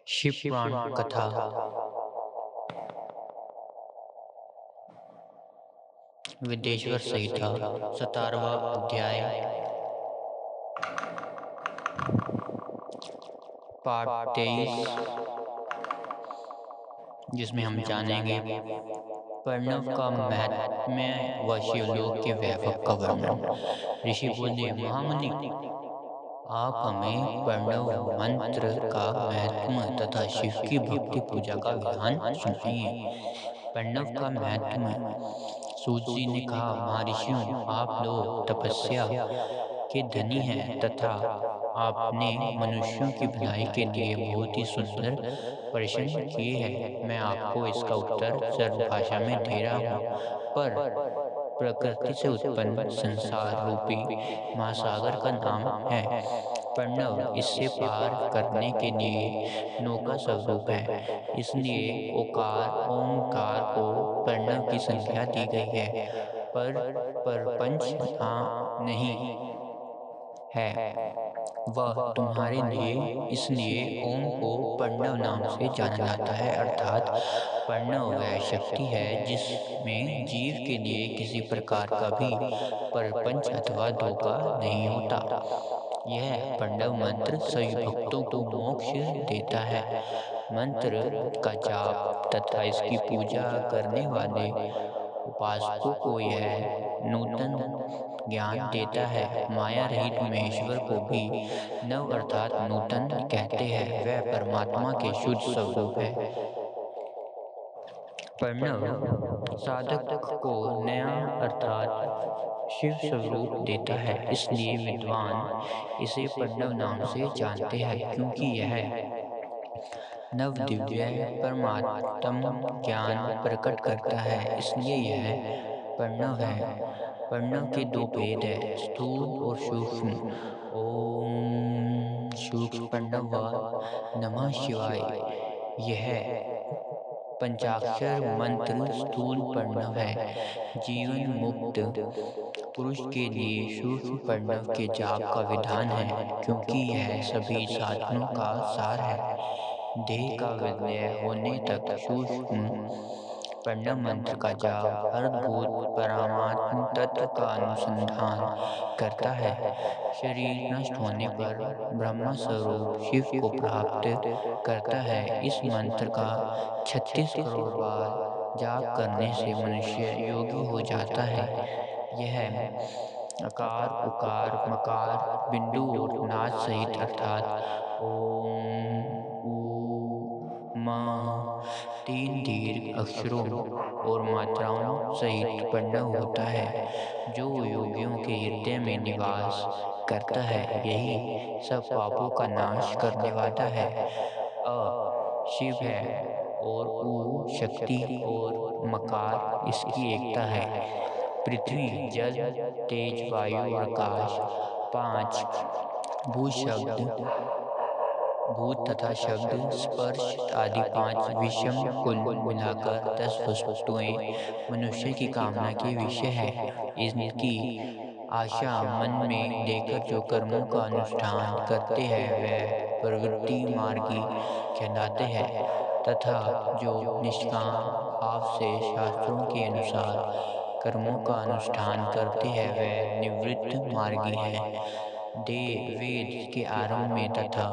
शिव पुराण कथा विदेश्वर संहिता 17वां अध्याय पाठ 23, जिसमें हम जानेंगे प्रणव का महात्म्य व शिवलोक के वैभव का वर्णन। ऋषि बोले, महामुनि, आप हमें प्रणव मंत्र का महत्व तथा शिव की भक्ति पूजा का विधान सुनाइए। प्रणव का महत्व। सूत जी ने कहा, महर्षियों, आप लोग तपस्या के धनी हैं तथा आपने मनुष्यों की भलाई के लिए बहुत ही सुंदर प्रश्न किए हैं। मैं आपको इसका उत्तर सरल भाषा में दे रहा हूँ, पर प्रकृति से उत्पन्न संसार रूपी महासागर का नाम है प्रणव। इससे पार करने के लिए नौका स्वरूप है, इसलिए ओंकार को प्रणव की संज्ञा दी गई है, पर पंच नहीं है वह तुम्हारे लिए, इसलिए ओम को प्रणव नाम से जाना जाता है। अर्थात प्रणव वह शक्ति है जिसमें जीव के लिए किसी प्रकार का भी परपंच अथवा धोखा नहीं होता। यह प्रणव मंत्र सभी भक्तों को मोक्ष देता है। मंत्र का जाप तथा इसकी पूजा करने वाले उपासकों को यह नूतन ज्ञान देता है। माया रहित महेश्वर को भी नव अर्थात नूतन कहते हैं। वह परमात्मा के शुद्ध स्वरूप है। प्रणव साधक को नया अर्थात शिव स्वरूप देता है, इसलिए विद्वान इसे प्रणव नाम से जानते हैं, क्योंकि यह नव दिव्य परमात्म ज्ञान प्रकट करता है, इसलिए यह प्रणव है। प्रणव के दो भेद है, स्थूल और सूक्ष्म। ओम सूक्ष्म प्रणव व नमः शिवाय। यह पंचाक्षर मंत्र स्थूल प्रणव है। जीवन मुक्त पुरुष के लिए सूक्ष्म प्रणव के जाप का विधान है, क्योंकि यह सभी साधनों का सार है। देह का विलय होने तक सूक्ष्म प्रणव मंत्र का जाप अर्धभूत परमात्म तत्व का अनुसंधान करता है। शरीर नष्ट होने पर ब्रह्म स्वरूप शिव को प्राप्त करता है। इस मंत्र का 36 करोड़ बार जाप करने से मनुष्य योगी हो जाता है। यह अकार, उकार, मकार, बिंदु और नाद सहित अर्थात ओम, ऊ, म, 3 दीर्घ अक्षरों और मात्राओं सहित प्रणव होता है, जो योगियों के हृदय में निवास करता है। यही सब पापों का नाश करने वाला है। शिव है और ऊ शक्ति और मकार इसकी एकता है। पृथ्वी, जल, तेज, वायु और आकाश 5 भूत शब्द, भूत तथा शब्द, स्पर्श आदि 5 विषम, कुल मिलाकर 10 वस्तुएं मनुष्य की कामना के विषय है। इनकी आशा मन में लेकर जो कर्मों का अनुष्ठान करते हैं वह प्रवृत्ति मार्गी कहलाते हैं, तथा जो निष्काम भाव से शास्त्रों के अनुसार कर्मों का अनुष्ठान करते हैं वह निवृत्त मार्गी है। वेद के आरंभ में तथा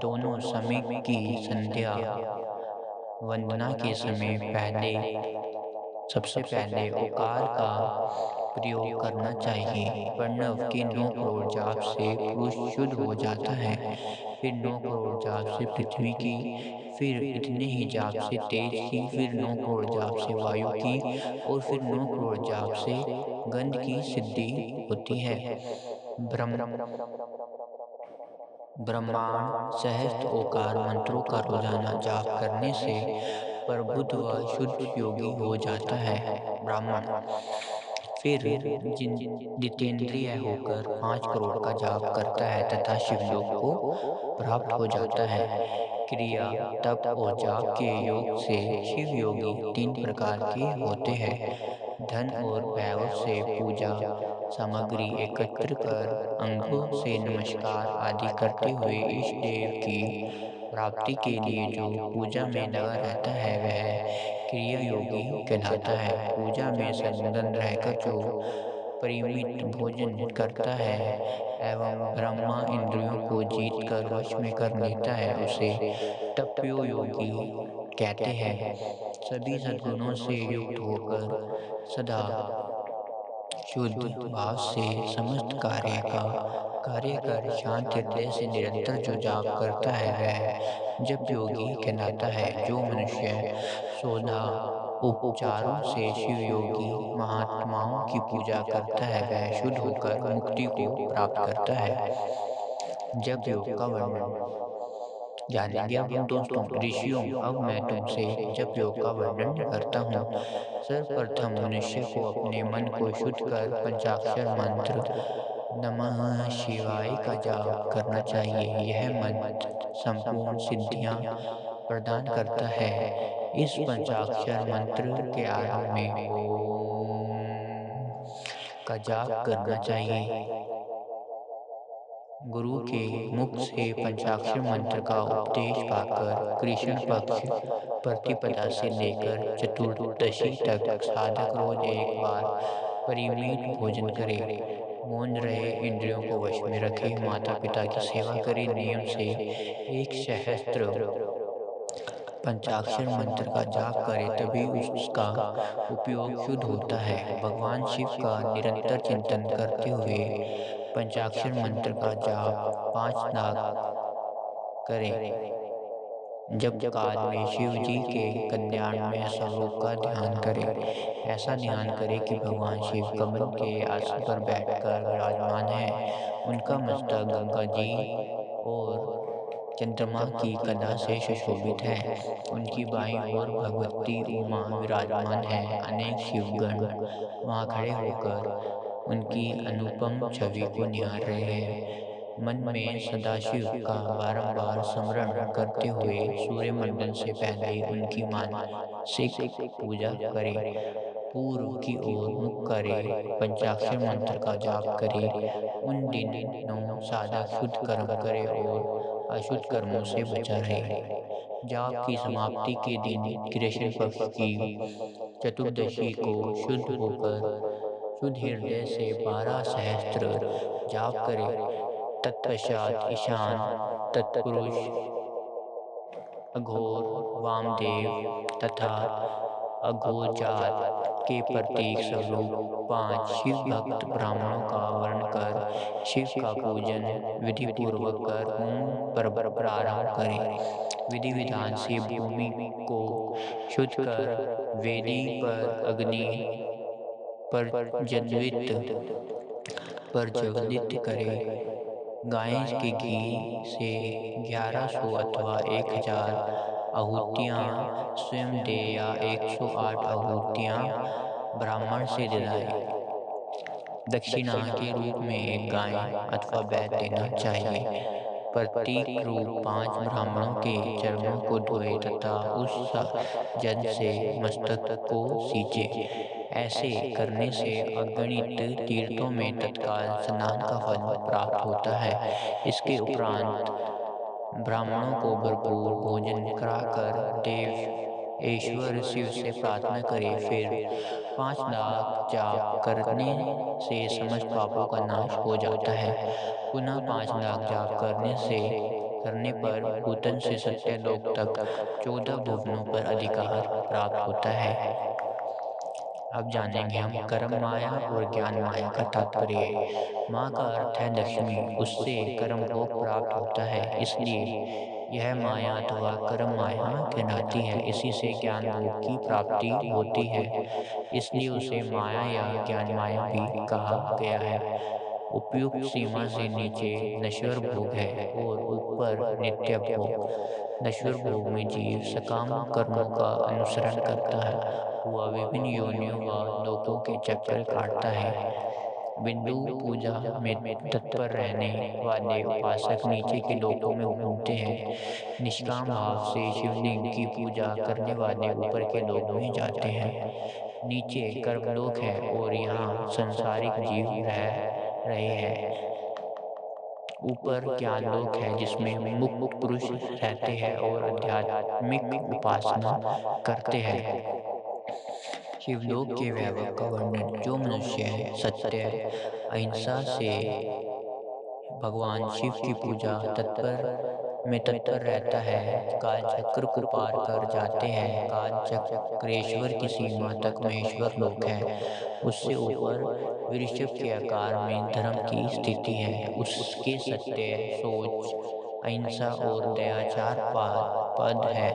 दोनों समय की संध्या वंदना के समय सबसे पहले ओकार का प्रयोग करना चाहिए। प्रणव के 9 करोड़ जाप से पुरुष शुद्ध हो जाता है, फिर 9 करोड़ जाप से पृथ्वी की, फिर इतने ही जाप से तेज की, फिर 9 करोड़ जाप से वायु की, और फिर 9 करोड़ जाप से गंध की सिद्धि होती है। ब्रह्मांड सहस्त्र ओकार मंत्रों का रोजाना जाप करने से प्रबुद्ध व शुद्ध योगी हो जाता है। ब्राह्मण फिर जितेंद्रिय होकर 5 करोड़ का जाप करता है तथा शिवलोक को प्राप्त हो जाता है। क्रिया, तप और जाप के योग से शिव योगी 3 प्रकार के होते हैं। धन और वैभव से पूजा सामग्री एकत्र कर अंगों से नमस्कार आदि करते हुए इष्ट देव की प्राप्ति के लिए जो पूजा में लगा रहता है वह क्रिया योगी कहलाता है। पूजा में संलग्न रहकर जो परिमित भोजन करता है एवं ब्रह्मा इंद्रियों को जीत कर वश में कर लेता है उसे तप्यो योगी कहते हैं। सभी सद्गुणों से युक्त होकर सदा शुद्ध भाव से समस्त कार्य कर शांत हृदय से निरंतर जो जाप करता है वह जप योगी कहलाता है। जो मनुष्य 16 उपचारों से शिव योगी महात्माओं की पूजा करता है वह शुद्ध होकर मुक्ति को प्राप्त करता है। जप योग का वर्णन जानेंगे अब हम दोस्तों। ऋषियों, अब मैं तुमसे जप योग का वर्णन करता हूँ। सर्वप्रथम मनुष्य को अपने मन को शुद्ध कर पंचाक्षर मंत्र नमः शिवाय का जाप करना चाहिए। यह मंत्र संपूर्ण सिद्धियां प्रदान करता है। इस पंचाक्षर मंत्र के आरंभ में ओम का जाप करना चाहिए। गुरु के मुख से पंचाक्षर मंत्र का उपदेश पाकर कृष्ण पक्ष प्रतिपदा से लेकर चतुर्दशी तक साधक रोज एक बार परिमित भोजन करे, मौन रहे, इंद्रियों को वश में रखे, माता पिता की सेवा करे, नियम से 1 सहस्त्र पंचाक्षर मंत्र का जाप करे तभी उसका उपयोग शुद्ध होता है। भगवान शिव का निरंतर चिंतन करते हुए पंचाक्षर मंत्र का जाप 5 लाख करें। जब काल में शिव जी के कल्याणमय स्वरूप का ध्यान करें। ऐसा ध्यान करें कि भगवान शिव कमल के आसन पर बैठकर विराजमान है। उनका मस्तक गंगा जी और चंद्रमा की कला से सुशोभित है। उनकी बाईं ओर भगवती उमा विराजमान है। अनेक शिवगण वहां खड़े होकर उनकी अनुपम छवि को निहार रहे हैं। मन में सदाशिव का बारंबार स्मरण करते हुए सूर्यमंडल से पहले उनकी मानसिक पूजा करें। पूर्व की ओर मुख करे, पंचाक्षर मंत्र का जाप करे। उन दिनों साधक शुद्ध कर्म करे और अशुद्ध कर्मों से बचा रहे। जाप की समाप्ति के दिन कृष्ण पक्ष की चतुर्दशी को शुद्ध होकर शुद्ध हृदय से 12 सहस्त्र जाप करे। तत्पश्चात ईशान, तत्पुरुष, अघोर, वामदेव तथा अघोजात के प्रतीक स्वरूप 5 शिव भक्त ब्राह्मणों का वर्ण कर शिव का पूजन विधि पूर्वक कर होम प्रारंभ करें। विधि विधान से भूमि को शुद्ध कर वेदी पर अग्नि प्रज्वलित करें। गाय के घी से 1100 अथवा 1000 आहुतियाँ स्वयं दे या 108 आहुतियाँ ब्राह्मण से दिलाए। दक्षिणा के रूप में एक गाय अथवा बैल देना चाहिए। प्रतीक रूप 5 ब्राह्मणों के चरणों को धोए तथा उस जल से मस्तक को सींचे। ऐसे करने से अगणित तीर्थों में तत्काल स्नान का फल प्राप्त होता है। इसके उपरांत ब्राह्मणों को भरपूर भोजन कराकर देव ईश्वर शिव से प्रार्थना करे। फिर 5 लाख जाप करने से समस्त पापों का नाश हो जाता है। पुनः 5 लाख जाप करने पर भूतन से सत्यलोक तक 14 भुवनों पर अधिकार प्राप्त होता है। अब जानेंगे हम कर्म माया और ज्ञान माया का तात्पर्य। माँ का अर्थ है लक्ष्मी, उससे कर्म भोग प्राप्त होता है, इसलिए यह माया अथवा कर्म माया कहलाती है। इसी से ज्ञान भोग की प्राप्ति होती है, इसलिए उसे माया या ज्ञान माया भी कहा गया है। उपयुक्त सीमा से नीचे नश्वर भोग है और ऊपर नित्य भोग। नश्वर भोग में जीव सकाम कर्मों का अनुसरण करता है, हुआ विभिन्न योनियों व लोकों के चक्कर काटता है। बिंदु पूजा में तत्पर रहने वाले उपासक नीचे के लोकों में घूमते हैं। निष्काम भाव से शिवलिंग की पूजा करने वाले ऊपर के लोक में जाते हैं। नीचे कर्मलोक है और यहाँ संसारिक जीव रह रहे हैं। ऊपर ज्ञानलोक है जिसमें मुक्त पुरुष रहते हैं और आध्यात्मिक उपासना करते हैं। शिवलोक के वैभव का वर्णन। जो मनुष्य सत्य, अहिंसा से भगवान शिव की पूजा तत्पर रहता है, काल चक्र को पार कर जाते हैं। काल चक्रेश्वर की सीमा तक महेश्वर लोक है। उससे ऊपर वृषभ के आकार में धर्म की स्थिति है। उसके सत्य, सोच, अहिंसा और दयाचार पद है।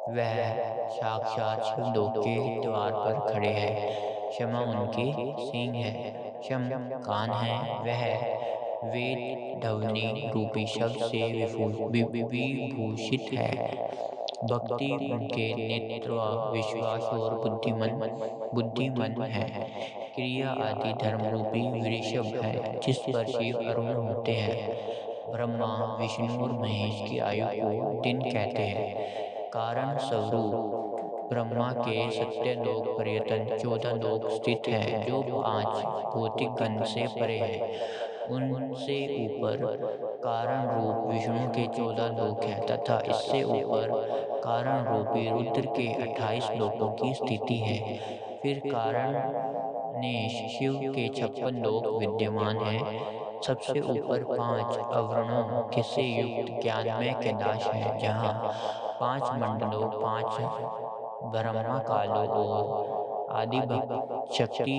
वह साक्षात शिवलोक के द्वार पर खड़े हैं। क्षमा उनके सींग है, शम कान है। वह वेद ध्वनि रूपी शब्द से विभूषित है। भक्ति उनके नेत्र, विश्वास और बुद्धिमन है। क्रिया आदि धर्म रूपी वृषभ है जिस पर शिव अरुण होते हैं। ब्रह्मा, विष्णु और महेश की आयु को दिन कहते हैं। कारण स्वरूप ब्रह्मा के सत्य लोक पर्यटन 14 लोक स्थित हैं, जो 5 भौतिक गण से परे हैं। उनसे ऊपर कारण रूप विष्णु के 14 लोक हैं तथा इससे ऊपर कारण रूपी रुद्र के 28 लोकों की स्थिति है। फिर कारण नेश शिव के 56 लोक विद्यमान हैं। सबसे ऊपर 5 अवरणों से युक्त ज्ञानमय कैलाश है, जहाँ 5 मंडलों, 5 ब्रह्मा कालों और आदि शक्ति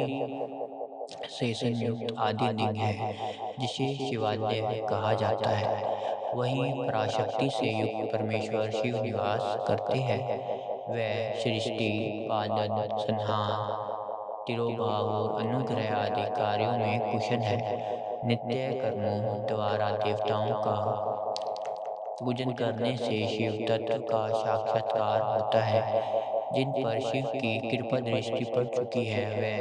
से संयुक्त आदि लिंग है, जिसे शिवालय कहा जाता है। वहीं पराशक्ति से युक्त परमेश्वर शिव निवास करते हैं। वह सृष्टि, पालन, संहार, तिरोभाव और अनुग्रह आदि कार्यों में कुशल है। नित्य कर्मों द्वारा देवताओं का पूजन करने से शिव तत्व का साक्षात्कार होता है। जिन पर शिव की कृपा दृष्टि पड़ चुकी है वे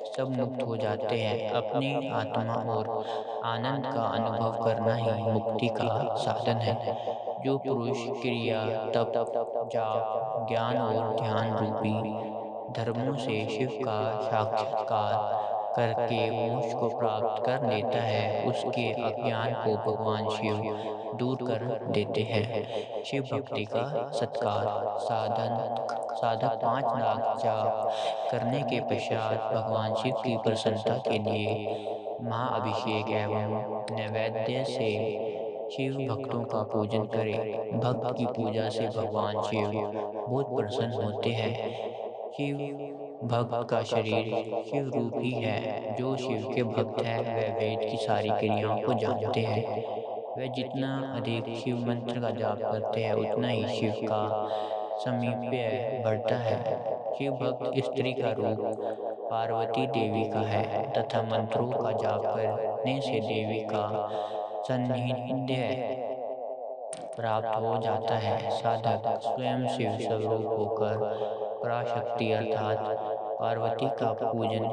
सब मुक्त हो जाते हैं। अपनी आत्मा और आनंद का अनुभव करना ही मुक्ति का साधन है। जो पुरुष क्रिया, तप, जाप, ज्ञान और ध्यान रूपी धर्मों से शिव का साक्षात्कार करके मोक्ष को प्राप्त कर लेता है, उसके अज्ञान को भगवान शिव दूर कर देते हैं। शिव भक्ति का सत्कार। साधक 5 लाख जाप करने के पश्चात भगवान शिव की प्रसन्नता के लिए महाअभिषेक एवं नैवेद्य से शिव भक्तों का पूजन करें। भक्त की पूजा से भगवान शिव बहुत प्रसन्न होते हैं। शिव भक्त का शरीर शिव रूप ही है। जो शिव के भक्त है वह वेद की सारी क्रियाओं को जानते हैं। वह जितना अधिक शिव मंत्र का जाप करते हैं उतना ही शिव का समीप्य बढ़ता है। शिव भक्त स्त्री का रूप पार्वती देवी का है तथा मंत्रों का जाप करने से देवी का सान्निध्य प्राप्त हो जाता है। साधक स्वयं शिव स्वरूप होकर पराशक्ति अर्थात पार्वती का पूजन,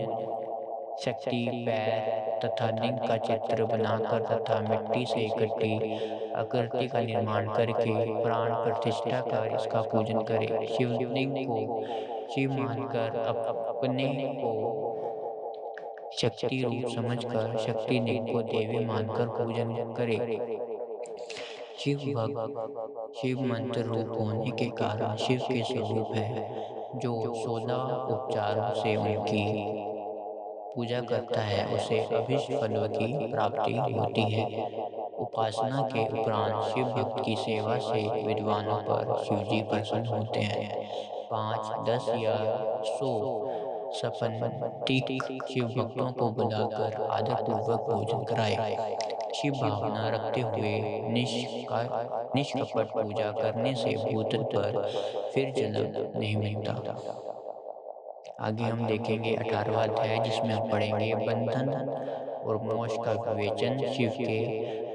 शक्ति, पैर तथा लिंग का चित्र बनाकर तथा मिट्टी से इकट्ठी आकृति का निर्माण करके प्राण प्रतिष्ठा कर इसका पूजन करे। शिवलिंग को शिव मानकर अपने को शक्ति रूप समझकर शक्ति लिंग को देवी मानकर पूजन करे। शिव भक्त शिव मंत्र रूप होने के कारण शिव के स्वरूप है। जो 16 उपचारों से उनकी पूजा करता है उसे अभीष्ट फलों की प्राप्ति होती है। उपासना के उपरांत शिव भक्त की सेवा से विद्वानों पर शिवजी प्रसन्न होते हैं। 5, 10 या 100 सपनतीक शिव भक्तों को बुलाकर आदरपूर्वक भोजन कराए। शिव भावना रखते हुए निष्कपट पूजा करने से भूतल पर फिर जन्म नहीं मिलता। आगे हम देखेंगे 18वां अध्याय, जिसमें हम पढ़ेंगे बंधन और मोक्ष का विवेचन, शिव के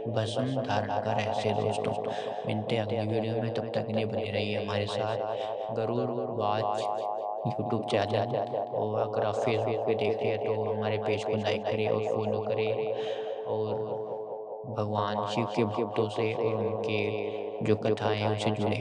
भस्म धारण का रहस्य। दोस्तों मिलते हैं अगली वीडियो में, तब तक के लिए बने रहिए हमारे साथ। गरुड़ वाच यूट्यूब चैनल, और अगर आप फेसबुक पे देख रहे हैं तो हमारे पेज को लाइक करें और फॉलो करें, और भगवान शिव के भक्तों से और उनके जो कथाएं हैं उनसे जुड़े।